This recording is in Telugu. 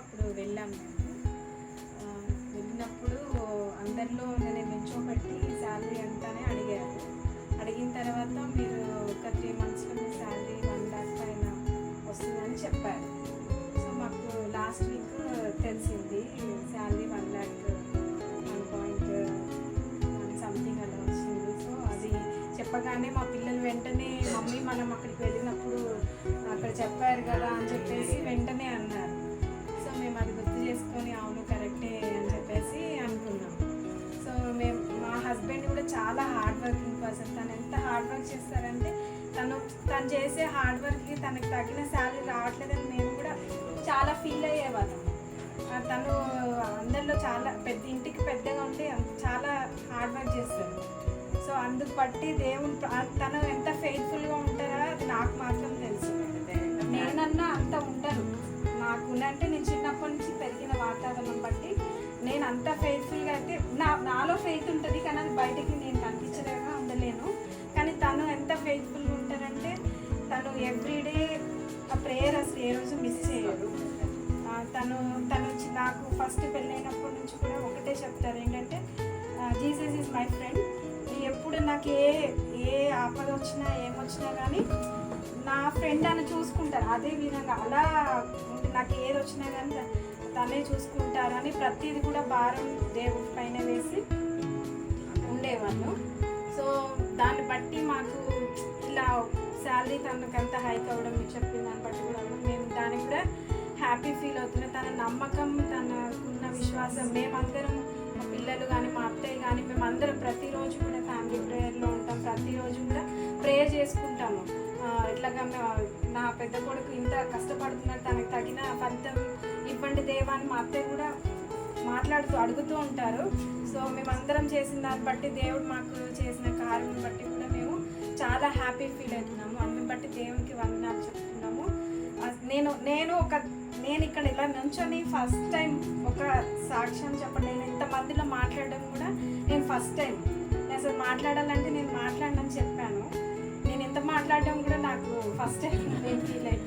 అప్పుడు వెళ్ళాము మేము. వెళ్ళినప్పుడు అందరిలో నేను నిల్చోబెట్టి శాలరీ ఎంతనే అడిగారు. అడిగిన తర్వాత మీరు ఒక 3 monthsలో మీ శాలరీ 1 lakh పైన వస్తుందని చెప్పారు. సో మాకు లాస్ట్ వీక్ తెలిసింది శాలరీ 1 lakh 1.1 సంథింగ్ అలా వచ్చింది. సో అది చెప్పగానే మా పిల్లలు వెంటనే మమ్మీ మనం అక్కడికి వెళ్ళినప్పుడు అక్కడ చెప్పారు కదా అని చెప్పేసి వెంటనే అన్నారు. సో మేము అది గుర్తు చేసుకొని అవును కరెక్టే అని చెప్పేసి అనుకున్నాం. సో మా హస్బెండ్ కూడా చాలా హార్డ్ వర్కింగ్ పర్సన్. తను ఎంత హార్డ్ వర్క్ చేస్తారంటే తను చేసే హార్డ్ వర్క్కి తనకు తగిన శాలరీ రావట్లేదని మేము కూడా చాలా ఫీల్ అయ్యేవాళ్ళం. తను అందరిలో చాలా ఇంటికి పెద్దగా ఉంటే చాలా హార్డ్ వర్క్ చేస్తారు. సో అందుకు బట్టి దేవుని తను ఎంత ఫెయిత్ఫుల్గా ఉంటారో అది నాకు మాత్రం తెలుసు. నేనన్నా అంత ఉండను. అంటే నేను చిన్నప్పటి నుంచి పెరిగిన వాతావరణం బట్టి నేను అంత ఫెయిత్ఫుల్గా అయితే నాలో ఫెయిత్ ఉంటుంది, కానీ అది బయటికి నేను కనిపించలేక ఉండలేను. కానీ తను ఎంత ఫెయిత్ఫుల్గా ఉంటారంటే తను ఎవ్రీడే ఆ ప్రేయర్ అసలు ఏ రోజు మిస్ చేయదు. తను నాకు ఫస్ట్ పెళ్ళైనప్పటి నుంచి కూడా ఒకటే చెప్తారు, ఏంటంటే జీసస్ ఈజ్ మై ఫ్రెండ్. ఎప్పుడు నాకు ఏ ఆపద వచ్చినా ఏమొచ్చినా కానీ నా ఫ్రెండ్ అని చూసుకుంటారు. అదే విధంగా అలా నాకు ఏది వచ్చినా కానీ తనే చూసుకుంటారని ప్రతిదీ కూడా భారం దేవుడి పైన వేసి ఉండేవాళ్ళు. సో దాన్ని బట్టి మాకు ఇలా శాలరీ తనకు అంత హైక్ అవ్వడం మీరు చెప్పిన దాన్ని బట్టి కూడా మేము దానికి కూడా హ్యాపీ ఫీల్ అవుతున్నాం. తన నమ్మకం, తనకున్న విశ్వాసం, మేమందరం మా పిల్లలు కానీ మా అత్తయ్య కానీ మేమందరం ప్రతిరోజు కూడా ఫ్యామిలీ ప్రేయర్లో ఉంటాం. ప్రతిరోజు కూడా ప్రేయర్ చేసుకుంటాము. ఇట్లాగా నా పెద్ద కొడుకు ఇంత కష్టపడుతున్నాడు, తనకు తగిన ఫలితం ఇవ్వండి దేవా అని మా అత్తయ్య కూడా అడుగుతూ ఉంటారు. సో మేమందరం చేసిన దాన్ని బట్టి దేవుడు మాకు చేసిన కార్యం బట్టి కూడా మేము చాలా హ్యాపీ ఫీల్ అవుతున్నాము. అందుని బట్టి దేవునికి వందనాలు చెప్తున్నాము. నేను ఇక్కడ ఇలా నుంచొని ఫస్ట్ టైం ఒక సాక్ష్యం చెప్పండి. నేను ఇంతమందిలో మాట్లాడడం కూడా నేను ఫస్ట్ టైం. నేను అసలు మాట్లాడాలంటే నేను మాట్లాడనని చెప్పాను. నేను ఎంత మాట్లాడడం కూడా నాకు ఫస్ట్ టైం నేను ఫీల్ అవుతాను.